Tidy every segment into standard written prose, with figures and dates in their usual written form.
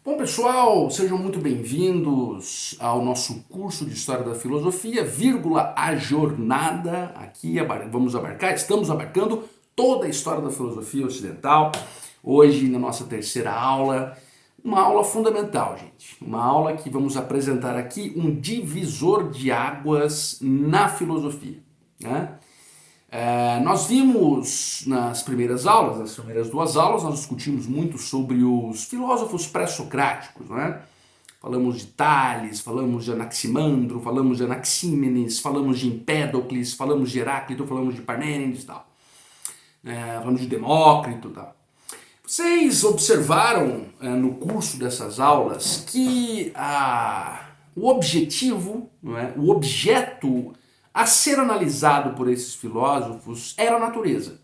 Bom, pessoal, sejam muito bem-vindos ao nosso curso de História da Filosofia, vírgula, a jornada. Aqui estamos abarcando toda a história da filosofia ocidental. Hoje, na nossa terceira aula, uma aula fundamental, gente. Uma aula que vamos apresentar aqui um divisor de águas na filosofia, né? Nós vimos nas primeiras duas aulas, nós discutimos muito sobre os filósofos pré-socráticos, né? Falamos de Tales, falamos de Anaximandro, falamos de Anaxímenes, falamos de Empédocles, falamos de Heráclito, falamos de Parmênides e tal. Falamos de Demócrito e tal. Vocês observaram no curso dessas aulas que o objetivo, não é? O objeto a ser analisado por esses filósofos era a natureza,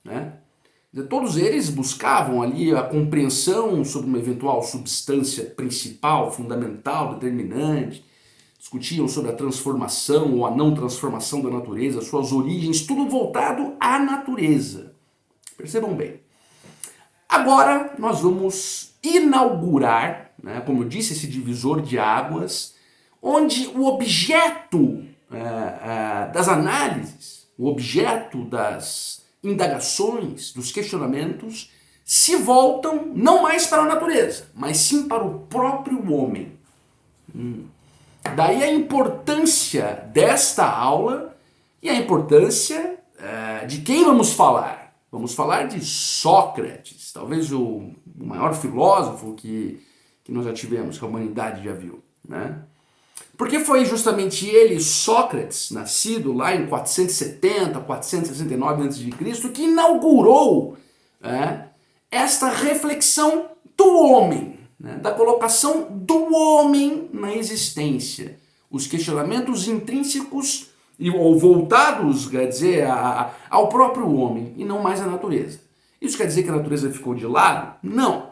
né? Todos eles buscavam ali a compreensão sobre uma eventual substância principal, fundamental, determinante, discutiam sobre a transformação ou a não transformação da natureza, suas origens, tudo voltado à natureza. Percebam bem. Agora nós vamos inaugurar, né, como eu disse, esse divisor de águas, onde o objeto das análises, o objeto das indagações, dos questionamentos, se voltam não mais para a natureza, mas sim para o próprio homem. Daí a importância desta aula e a importância de quem vamos falar. Vamos falar de Sócrates, talvez o maior filósofo que nós já tivemos, que a humanidade já viu, né? Porque foi justamente ele, Sócrates, nascido lá em 470, 469 a.C., que inaugurou esta reflexão do homem, né, da colocação do homem na existência. Os questionamentos intrínsecos ou voltados, quer dizer, ao próprio homem e não mais à natureza. Isso quer dizer que a natureza ficou de lado? Não.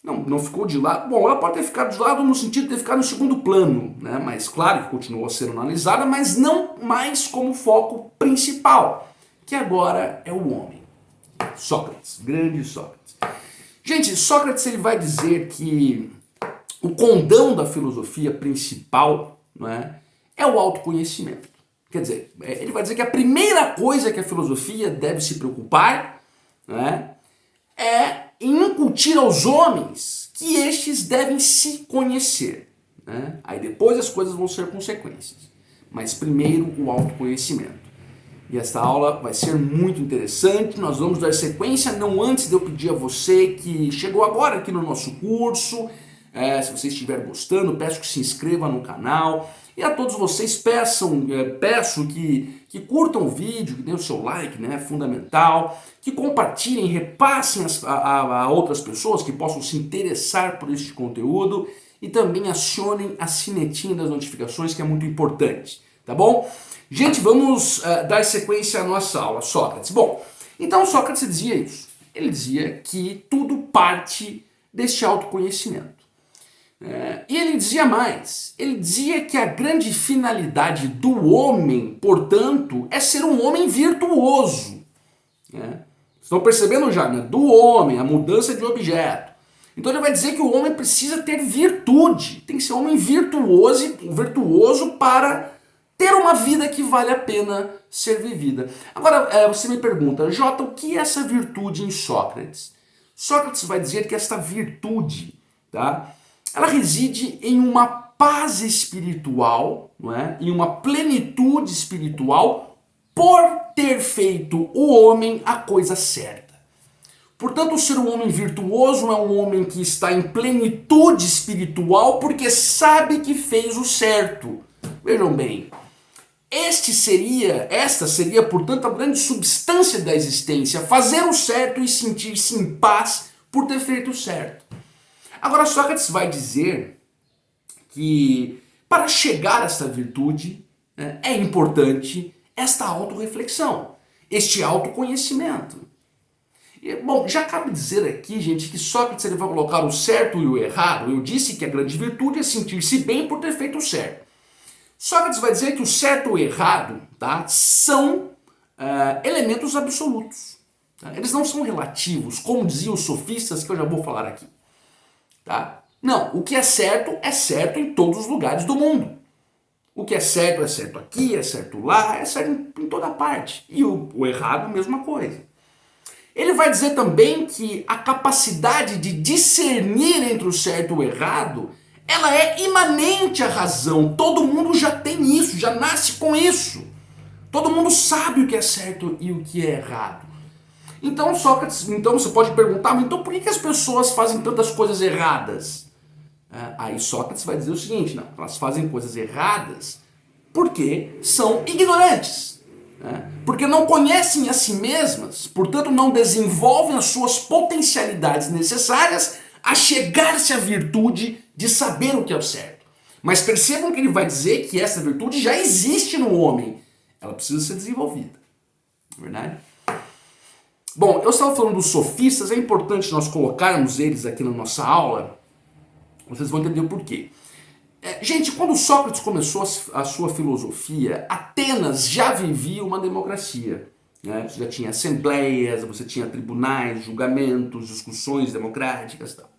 Não ficou de lado. Bom, ela pode ter ficado de lado no sentido de ter ficado no segundo plano, né? Mas claro que continuou a ser analisada, mas não mais como foco principal, que agora é o homem. Sócrates, grande Sócrates. Gente, Sócrates ele vai dizer que o condão da filosofia principal, né, é o autoconhecimento. Quer dizer, ele vai dizer que a primeira coisa que a filosofia deve se preocupar, né, é incutir aos homens que estes devem se conhecer, né? Aí depois as coisas vão ser consequências, mas primeiro o autoconhecimento. E esta aula vai ser muito interessante, nós vamos dar sequência, não antes de eu pedir a você que chegou agora aqui no nosso curso, se você estiver gostando, peço que se inscreva no canal. E a todos vocês peço que curtam o vídeo, que deem o seu like, né, é fundamental, que compartilhem, repassem a outras pessoas que possam se interessar por este conteúdo e também acionem a sinetinha das notificações, que é muito importante, tá bom? Gente, vamos dar sequência à nossa aula, Sócrates. Bom, então Sócrates dizia isso, ele dizia que tudo parte deste autoconhecimento. E ele dizia mais, ele dizia que a grande finalidade do homem, portanto, é ser um homem virtuoso. Estão percebendo já, né? Do homem, a mudança de objeto. Então ele vai dizer que o homem precisa ter virtude, tem que ser um homem virtuoso para ter uma vida que vale a pena ser vivida. Agora, você me pergunta, Jota, o que é essa virtude em Sócrates? Sócrates vai dizer que esta virtude, tá, ela reside em uma paz espiritual, não é? Em uma plenitude espiritual por ter feito o homem a coisa certa. Portanto, ser um homem virtuoso é um homem que está em plenitude espiritual porque sabe que fez o certo. Vejam bem, esta seria, portanto, a grande substância da existência, fazer o certo e sentir-se em paz por ter feito o certo. Agora Sócrates vai dizer que para chegar a esta virtude é importante esta autorreflexão, este autoconhecimento. Bom, já cabe dizer aqui, gente, que Sócrates ele vai colocar o certo e o errado. Eu disse que a grande virtude é sentir-se bem por ter feito o certo. Sócrates vai dizer que o certo e o errado, tá, são elementos absolutos. Tá? Eles não são relativos, como diziam os sofistas, que eu já vou falar aqui. Tá? Não, o que é certo em todos os lugares do mundo. O que é certo aqui, é certo lá, é certo em toda parte. E o errado, mesma coisa. Ele vai dizer também que a capacidade de discernir entre o certo e o errado, ela é imanente à razão. Todo mundo já tem isso, já nasce com isso. Todo mundo sabe o que é certo e o que é errado. Então, Sócrates, então você pode perguntar, mas então por que as pessoas fazem tantas coisas erradas? Aí Sócrates vai dizer o seguinte, não, elas fazem coisas erradas porque são ignorantes, né? Porque não conhecem a si mesmas, portanto não desenvolvem as suas potencialidades necessárias a chegar-se à virtude de saber o que é o certo. Mas percebam que ele vai dizer que essa virtude já existe no homem, ela precisa ser desenvolvida, não é verdade? Bom, eu estava falando dos sofistas, é importante nós colocarmos eles aqui na nossa aula, vocês vão entender o porquê. Gente, quando Sócrates começou a sua filosofia, Atenas já vivia uma democracia. Né? Você já tinha assembleias, você tinha tribunais, julgamentos, discussões democráticas e tal.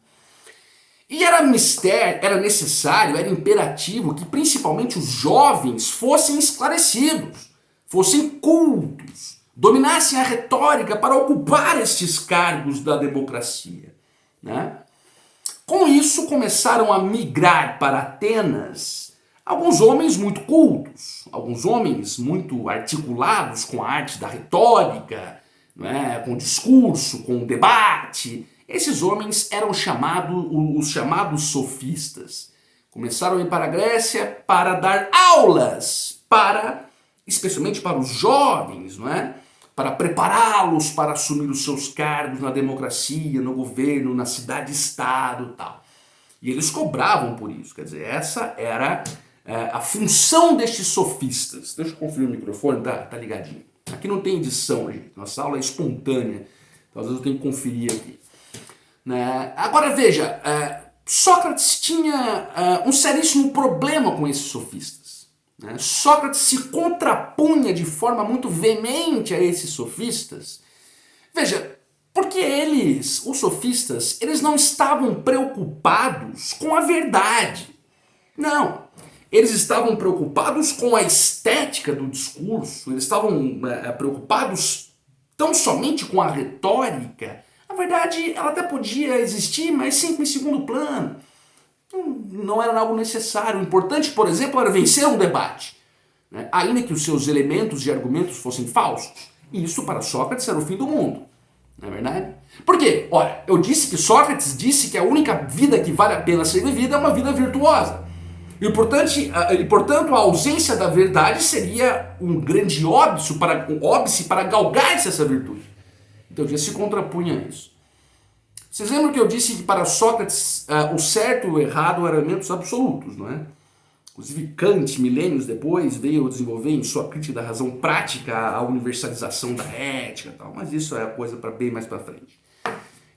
E era necessário, era imperativo que principalmente os jovens fossem esclarecidos, fossem cultos, dominassem a retórica para ocupar estes cargos da democracia. Né? Com isso, começaram a migrar para Atenas alguns homens muito cultos, alguns homens muito articulados com a arte da retórica, né, com o discurso, com o debate. Esses homens eram os chamados sofistas. Começaram a ir para a Grécia para dar aulas, especialmente para os jovens, não é? Para prepará-los para assumir os seus cargos na democracia, no governo, na cidade-estado e tal. E eles cobravam por isso, quer dizer, essa era a função destes sofistas. Deixa eu conferir o microfone, tá ligadinho. Aqui não tem edição, gente, nossa aula é espontânea, então às vezes eu tenho que conferir aqui. Né? Agora veja, Sócrates tinha um seríssimo problema com esses sofistas. Sócrates se contrapunha de forma muito veemente a esses sofistas. Veja, porque os sofistas, eles não estavam preocupados com a verdade. Não, eles estavam preocupados com a estética do discurso, eles estavam preocupados tão somente com a retórica. A verdade, ela até podia existir, mas sempre em segundo plano. Não era algo necessário. O importante, por exemplo, era vencer um debate, né? Ainda que os seus elementos e argumentos fossem falsos. E isso para Sócrates era o fim do mundo, não é verdade? Por quê? Olha, eu disse que Sócrates disse que a única vida que vale a pena ser vivida é uma vida virtuosa. E portanto, a ausência da verdade seria um grande óbice para galgar-se essa virtude. Então ele se contrapunha a isso. Vocês lembram que eu disse que para Sócrates o certo e o errado eram elementos absolutos, não é? Inclusive Kant, milênios depois, veio desenvolver em sua crítica da razão prática a universalização da ética e tal, mas isso é coisa para bem mais para frente.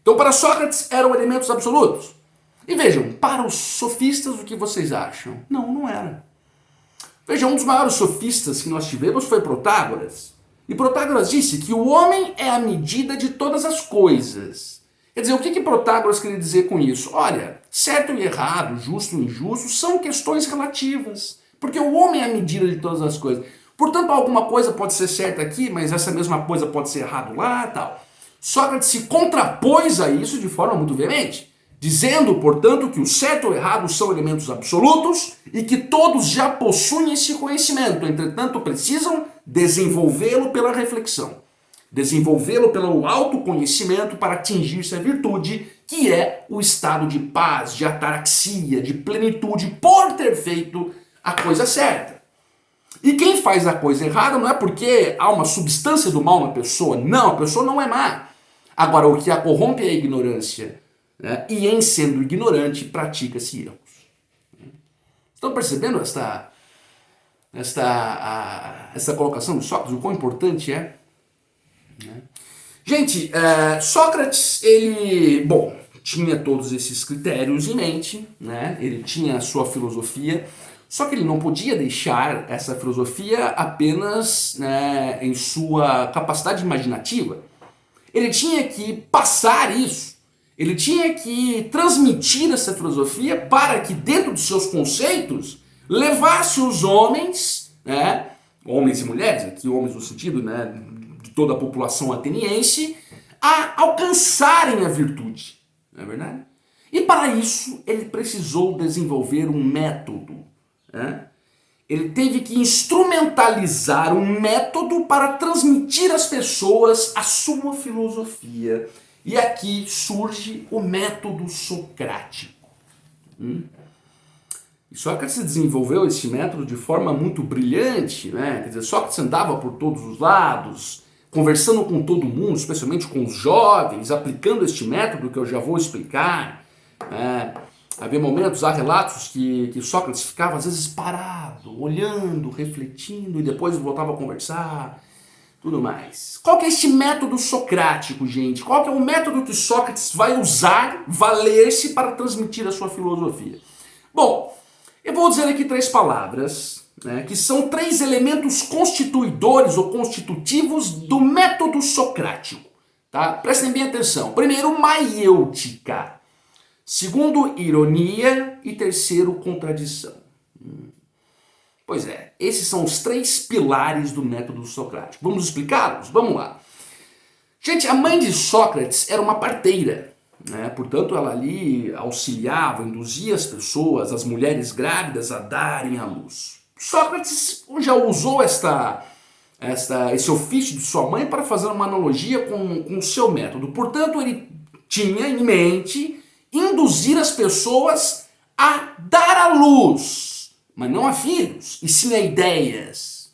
Então para Sócrates eram elementos absolutos. E vejam, para os sofistas o que vocês acham? Não era. Vejam, um dos maiores sofistas que nós tivemos foi Protágoras. E Protágoras disse que o homem é a medida de todas as coisas. Quer dizer, o que Protágoras queria dizer com isso? Olha, certo e errado, justo e injusto são questões relativas, porque o homem é a medida de todas as coisas. Portanto, alguma coisa pode ser certa aqui, mas essa mesma coisa pode ser errado lá e tal. Sócrates se contrapôs a isso de forma muito veemente, dizendo, portanto, que o certo e o errado são elementos absolutos e que todos já possuem esse conhecimento, entretanto precisam desenvolvê-lo pela reflexão. Desenvolvê-lo pelo autoconhecimento para atingir-se a virtude, que é o estado de paz, de ataraxia, de plenitude, por ter feito a coisa certa. E quem faz a coisa errada não é porque há uma substância do mal na pessoa. Não, a pessoa não é má. Agora, o que a corrompe é a ignorância. Né? E em sendo ignorante, pratica-se erros. Estão percebendo esta colocação de Sócrates? O quão importante é? Gente, Sócrates, ele, tinha todos esses critérios em mente, né? Ele tinha a sua filosofia, só que ele não podia deixar essa filosofia apenas, né, em sua capacidade imaginativa. Ele tinha que passar isso, Ele tinha que transmitir essa filosofia para que, dentro dos seus conceitos, levasse os homens, né, homens e mulheres, aqui homens no sentido, né, de toda a população ateniense, a alcançarem a virtude, não é verdade? E para isso ele precisou desenvolver um método, né? Ele teve que instrumentalizar um método para transmitir às pessoas a sua filosofia. E aqui surge o método socrático. E Sócrates desenvolveu esse método de forma muito brilhante, né? Quer dizer, Sócrates andava por todos os lados, conversando com todo mundo, especialmente com os jovens, aplicando este método que eu já vou explicar, né? Havia momentos, há relatos que Sócrates ficava às vezes parado, olhando, refletindo e depois voltava a conversar, tudo mais. Qual que é este método socrático, gente? Qual que é o método que Sócrates vai usar, valer-se para transmitir a sua filosofia? Bom, eu vou dizer aqui 3 palavras, né, que são 3 elementos constituidores ou constitutivos do método socrático. Tá? Prestem bem atenção. Primeiro, maiêutica. Segundo, ironia. E terceiro, contradição. Pois é, esses são os 3 pilares do método socrático. Vamos explicá-los? Vamos lá. Gente, a mãe de Sócrates era uma parteira, né? Portanto, ela ali auxiliava, induzia as pessoas, as mulheres grávidas, a darem à luz. Sócrates já usou esse ofício de sua mãe para fazer uma analogia com o seu método. Portanto, ele tinha em mente induzir as pessoas a dar à luz, mas não a filhos, e sim a ideias.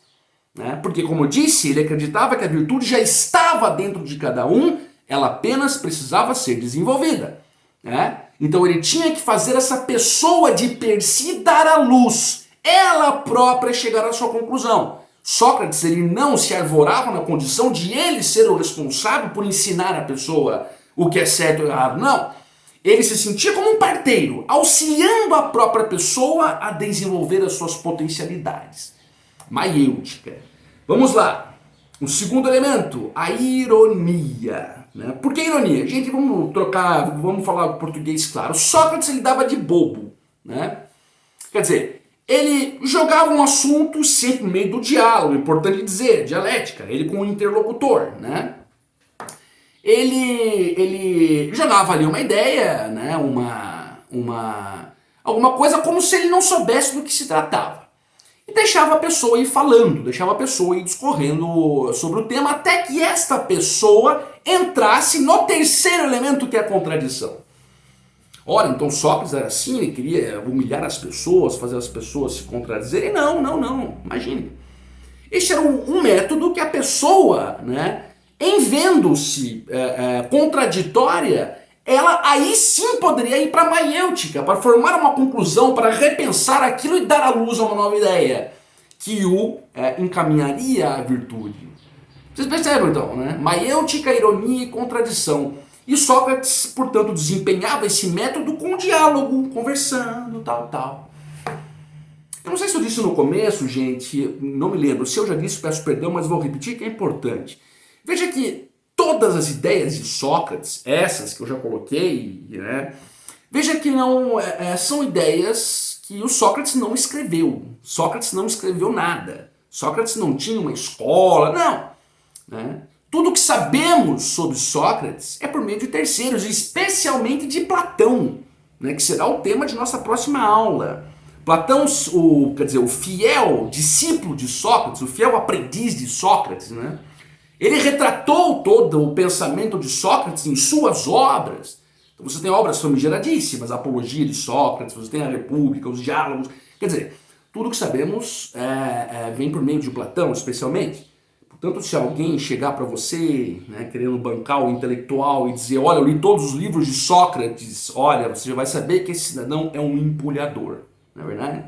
Né? Porque, como eu disse, ele acreditava que a virtude já estava dentro de cada um, ela apenas precisava ser desenvolvida. Né? Então ele tinha que fazer essa pessoa de per si dar à luz, ela própria chegar à sua conclusão. Sócrates, ele não se arvorava na condição de ele ser o responsável por ensinar a pessoa o que é certo e errado, não. Ele se sentia como um parteiro, auxiliando a própria pessoa a desenvolver as suas potencialidades. Maiêutica. Vamos lá. O segundo elemento, a ironia. Né? Por que ironia? Gente, vamos falar português claro. Sócrates ele dava de bobo. Né? Quer dizer, ele jogava um assunto sempre no meio do diálogo, importante dizer, dialética, ele com o interlocutor, né? Ele jogava ali uma ideia, né, alguma coisa como se ele não soubesse do que se tratava. E deixava a pessoa ir falando, deixava a pessoa ir discorrendo sobre o tema até que esta pessoa entrasse no terceiro elemento, que é a contradição. Ora, então Sócrates era assim, ele queria humilhar as pessoas, fazer as pessoas se contradizerem. Não, imagine. Este era um método que a pessoa, né, em vendo-se contraditória, ela aí sim poderia ir para a maiêutica, para formar uma conclusão, para repensar aquilo e dar à luz a uma nova ideia, que o encaminharia à virtude. Vocês percebem então, né? Maiêutica, ironia e contradição. E Sócrates, portanto, desempenhava esse método com diálogo, conversando, tal. Eu não sei se eu disse no começo, gente, não me lembro. Se eu já disse, peço perdão, mas vou repetir que é importante. Veja que todas as ideias de Sócrates, essas que eu já coloquei, né, veja que não são ideias que o Sócrates não escreveu. Sócrates não escreveu nada. Sócrates não tinha uma escola, não. Né? Tudo que sabemos sobre Sócrates é por meio de terceiros, especialmente de Platão, né, que será o tema de nossa próxima aula. Platão, o fiel discípulo de Sócrates, o fiel aprendiz de Sócrates, né? Ele retratou todo o pensamento de Sócrates em suas obras. Então você tem obras famigeradíssimas, a Apologia de Sócrates, você tem a República, os Diálogos. Quer dizer, tudo que sabemos vem por meio de Platão, especialmente. Portanto, se alguém chegar para você, né, querendo bancar o intelectual e dizer, olha, eu li todos os livros de Sócrates, olha, você já vai saber que esse cidadão é um empulhador, não é verdade?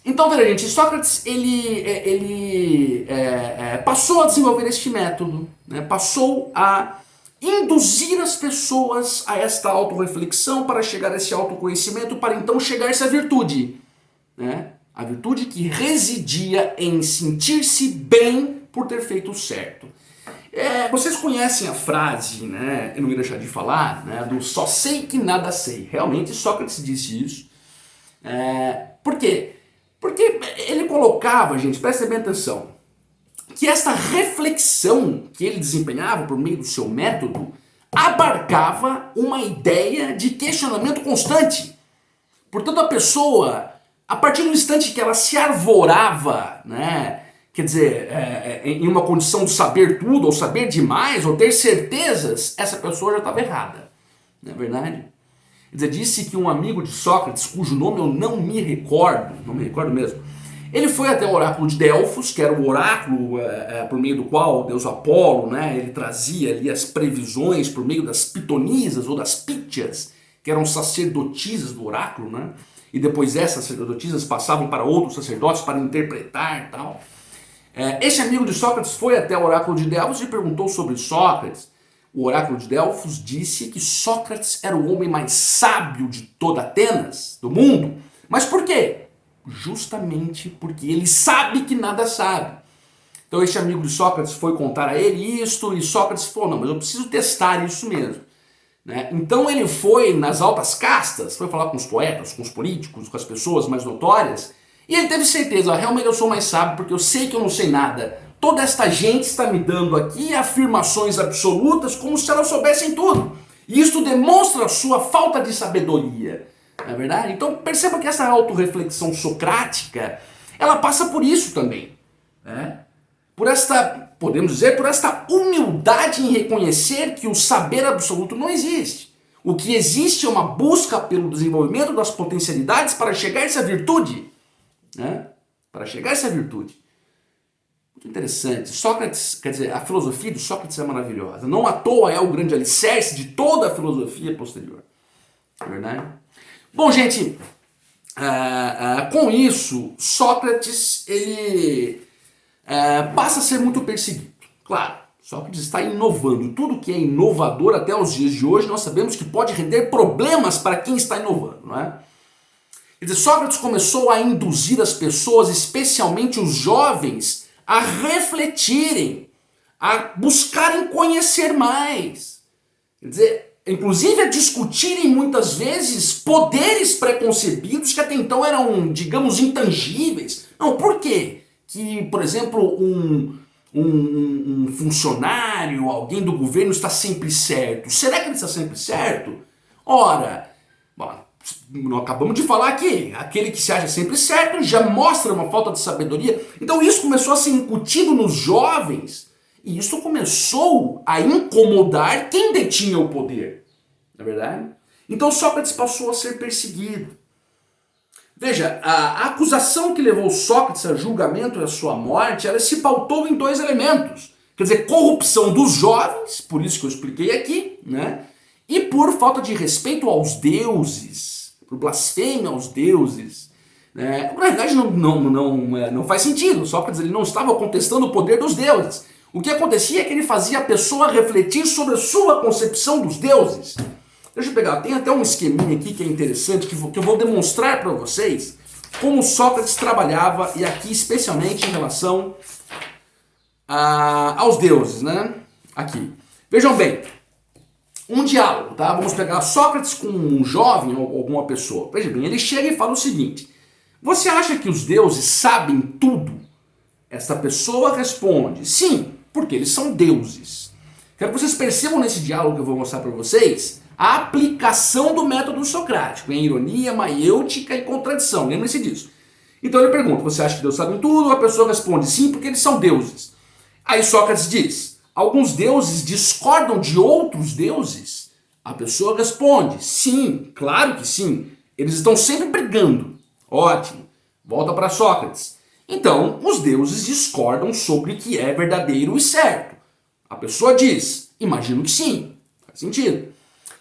Então, veja, gente, Sócrates ele passou a desenvolver este método, né? Passou a induzir as pessoas a esta autorreflexão para chegar a esse autoconhecimento, para então chegar a essa virtude, né? A virtude que residia em sentir-se bem por ter feito o certo. Vocês conhecem a frase, né? Eu não ia deixar de falar, né? Do só sei que nada sei. Realmente Sócrates disse isso. Por quê? Porque ele colocava, gente, prestem bem atenção, que essa reflexão que ele desempenhava por meio do seu método abarcava uma ideia de questionamento constante. Portanto, a pessoa, a partir do instante que ela se arvorava, né, quer dizer, em uma condição de saber tudo, ou saber demais, ou ter certezas, essa pessoa já estava errada. Não é verdade? Quer dizer, disse que um amigo de Sócrates, cujo nome eu não me recordo mesmo, ele foi até o oráculo de Delfos, que era o oráculo por meio do qual o deus Apolo, né, ele trazia ali as previsões por meio das pitonisas ou das pítias, que eram sacerdotisas do oráculo, né, e depois essas sacerdotisas passavam para outros sacerdotes para interpretar e tal. Esse amigo de Sócrates foi até o oráculo de Delfos e perguntou sobre Sócrates. O oráculo de Delfos disse que Sócrates era o homem mais sábio de toda Atenas, do mundo. Mas por quê? Justamente porque ele sabe que nada sabe. Então esse amigo de Sócrates foi contar a ele isto e Sócrates falou, não, mas eu preciso testar isso mesmo. Né? Então ele foi nas altas castas, foi falar com os poetas, com os políticos, com as pessoas mais notórias e ele teve certeza, realmente eu sou mais sábio porque eu sei que eu não sei nada. Toda esta gente está me dando aqui afirmações absolutas como se elas soubessem tudo. E isso demonstra a sua falta de sabedoria. Não é verdade? Então perceba que essa autorreflexão socrática, ela passa por isso também. Né? Por esta, podemos dizer, por esta humildade em reconhecer que o saber absoluto não existe. O que existe é uma busca pelo desenvolvimento das potencialidades para chegar a essa virtude. Né? Para chegar a essa virtude. Muito interessante. Sócrates, quer dizer, a filosofia de Sócrates é maravilhosa. Não à toa é o grande alicerce de toda a filosofia posterior. É verdade? Bom, gente, com isso, Sócrates ele passa a ser muito perseguido. Claro, Sócrates está inovando. Tudo que é inovador até os dias de hoje, nós sabemos que pode render problemas para quem está inovando, não é? Quer dizer, Sócrates começou a induzir as pessoas, especialmente os jovens, a refletirem, a buscarem conhecer mais. Quer dizer, inclusive a discutirem muitas vezes poderes preconcebidos que até então eram, digamos, intangíveis. Não, por quê? Que, por exemplo, um funcionário, alguém do governo está sempre certo. Será que ele está sempre certo? Ora, bom, nós acabamos de falar aqui, aquele que se acha sempre certo já mostra uma falta de sabedoria. Então isso começou a ser incutido nos jovens e isso começou a incomodar quem detinha o poder. Não é verdade? Então Sócrates passou a ser perseguido. Veja, a acusação que levou Sócrates a julgamento e a sua morte, ela se pautou em dois elementos. Quer dizer, corrupção dos jovens, por isso que eu expliquei aqui, né? E por falta de respeito aos deuses, por blasfêmia aos deuses. Na verdade não faz sentido, Sócrates ele não estava contestando o poder dos deuses. O que acontecia é que ele fazia a pessoa refletir sobre a sua concepção dos deuses. Deixa eu pegar, tem até um esqueminha aqui que é interessante, que eu vou demonstrar para vocês como Sócrates trabalhava, e aqui especialmente em relação aos deuses, né? Aqui. Vejam bem, um diálogo, tá? Vamos pegar Sócrates com um jovem ou alguma pessoa. Veja bem, ele chega e fala o seguinte: você acha que os deuses sabem tudo? Esta pessoa responde: sim, porque eles são deuses. Quero que vocês percebam nesse diálogo que eu vou mostrar para vocês a aplicação do método socrático em ironia, maiêutica e contradição. Lembre-se disso. Então ele pergunta: você acha que Deus sabe tudo? A pessoa responde: sim, porque eles são deuses. Aí Sócrates diz: alguns deuses discordam de outros deuses? A pessoa responde: sim, claro que sim. Eles estão sempre brigando. Ótimo. Volta para Sócrates. Então, os deuses discordam sobre o que é verdadeiro e certo. A pessoa diz: imagino que sim. Faz sentido.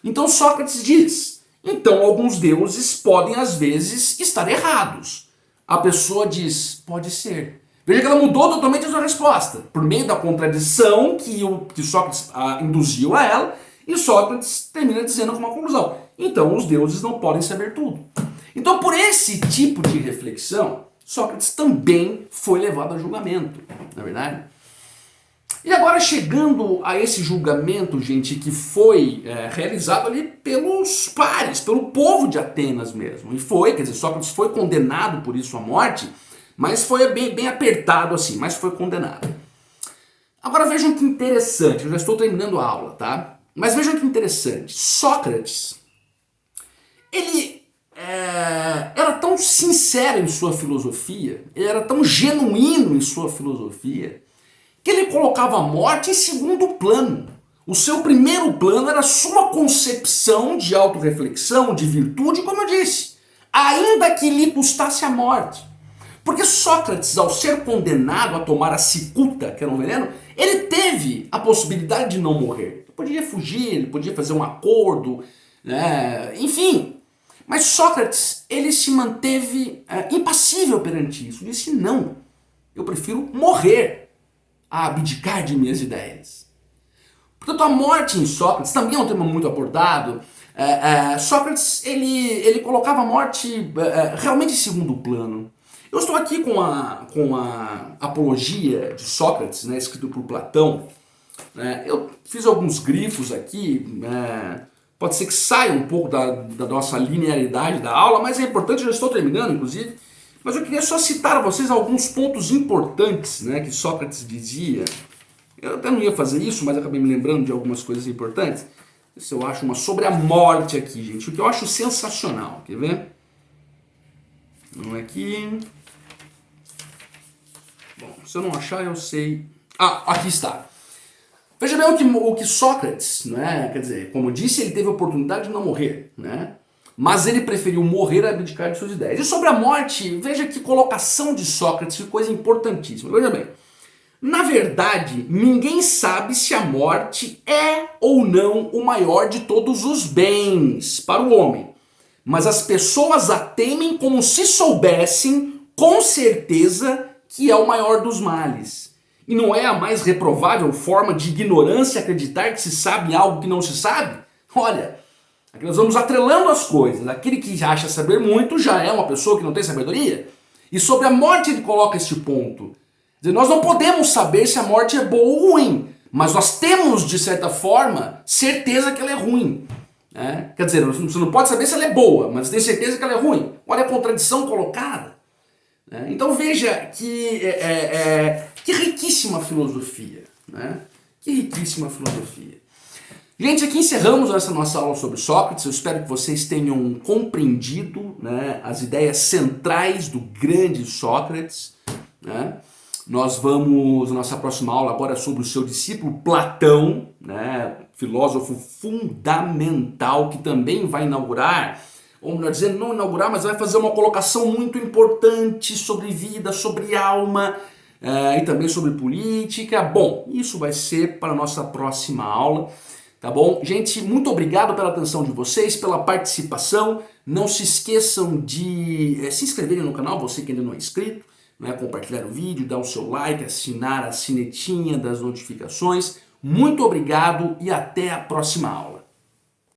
Então Sócrates diz: então alguns deuses podem às vezes estar errados. A pessoa diz: pode ser. Veja que ela mudou totalmente a sua resposta, por meio da contradição que Sócrates induziu a ela, e Sócrates termina dizendo como uma conclusão: então os deuses não podem saber tudo. Então por esse tipo de reflexão, Sócrates também foi levado a julgamento, não é verdade? E agora chegando a esse julgamento, gente, que foi realizado ali pelos pares, pelo povo de Atenas mesmo. E foi, quer dizer, Sócrates foi condenado por isso à morte, mas foi bem apertado assim, mas foi condenado. Agora vejam que interessante, eu já estou terminando a aula, tá? Mas vejam que interessante, Sócrates, ele era tão sincero em sua filosofia, ele era tão genuíno em sua filosofia, que ele colocava a morte em segundo plano. O seu primeiro plano era a sua concepção de autorreflexão, de virtude, como eu disse, ainda que lhe custasse a morte. Porque Sócrates, ao ser condenado a tomar a cicuta, que era um veneno, ele teve a possibilidade de não morrer. Ele podia fugir, ele podia fazer um acordo, né? Enfim. Mas Sócrates, ele se manteve impassível perante isso. Ele disse, não, eu prefiro morrer a abdicar de minhas ideias. Portanto, a morte em Sócrates também é um tema muito abordado. Sócrates, ele colocava a morte realmente em segundo plano. Eu estou aqui com a Apologia de Sócrates, né, escrito por Platão. Eu fiz alguns grifos aqui, pode ser que saia um pouco da nossa linearidade da aula, mas é importante, eu já estou terminando, inclusive. Mas eu queria só citar a vocês alguns pontos importantes, né, que Sócrates dizia. Eu até não ia fazer isso, mas acabei me lembrando de algumas coisas importantes. Se eu acho uma sobre a morte aqui, gente, o que eu acho sensacional. Quer ver? Vamos aqui. Bom, se eu não achar, eu sei. Ah, aqui está. Veja bem o que Sócrates, né, quer dizer, como eu disse, ele teve a oportunidade de não morrer, né? Mas ele preferiu morrer a abdicar de suas ideias. E sobre a morte, veja que colocação de Sócrates, que coisa importantíssima. Veja bem, na verdade, ninguém sabe se a morte é ou não o maior de todos os bens para o homem. Mas as pessoas a temem como se soubessem com certeza que é o maior dos males. E não é a mais reprovável forma de ignorância acreditar que se sabe algo que não se sabe? Olha, aqui nós vamos atrelando as coisas. Aquele que acha saber muito já é uma pessoa que não tem sabedoria. E sobre a morte ele coloca este ponto. Quer dizer, nós não podemos saber se a morte é boa ou ruim, mas nós temos, de certa forma, certeza que ela é ruim. Quer dizer, você não pode saber se ela é boa, mas tem certeza que ela é ruim. Olha a contradição colocada. Então veja que riquíssima filosofia. Que riquíssima filosofia. Gente, aqui encerramos essa nossa aula sobre Sócrates. Eu espero que vocês tenham compreendido, né, as ideias centrais do grande Sócrates. Nós vamos, na nossa próxima aula, agora sobre o seu discípulo Platão, né, filósofo fundamental, que também vai inaugurar, ou melhor dizendo, não inaugurar, mas vai fazer uma colocação muito importante sobre vida, sobre alma, e também sobre política. Bom, isso vai ser para a nossa próxima aula. Tá bom? Gente, muito obrigado pela atenção de vocês, pela participação. Não se esqueçam de se inscreverem no canal, você que ainda não é inscrito, né? Compartilhar o vídeo, dar o seu like, assinar a sinetinha das notificações. Muito obrigado e até a próxima aula.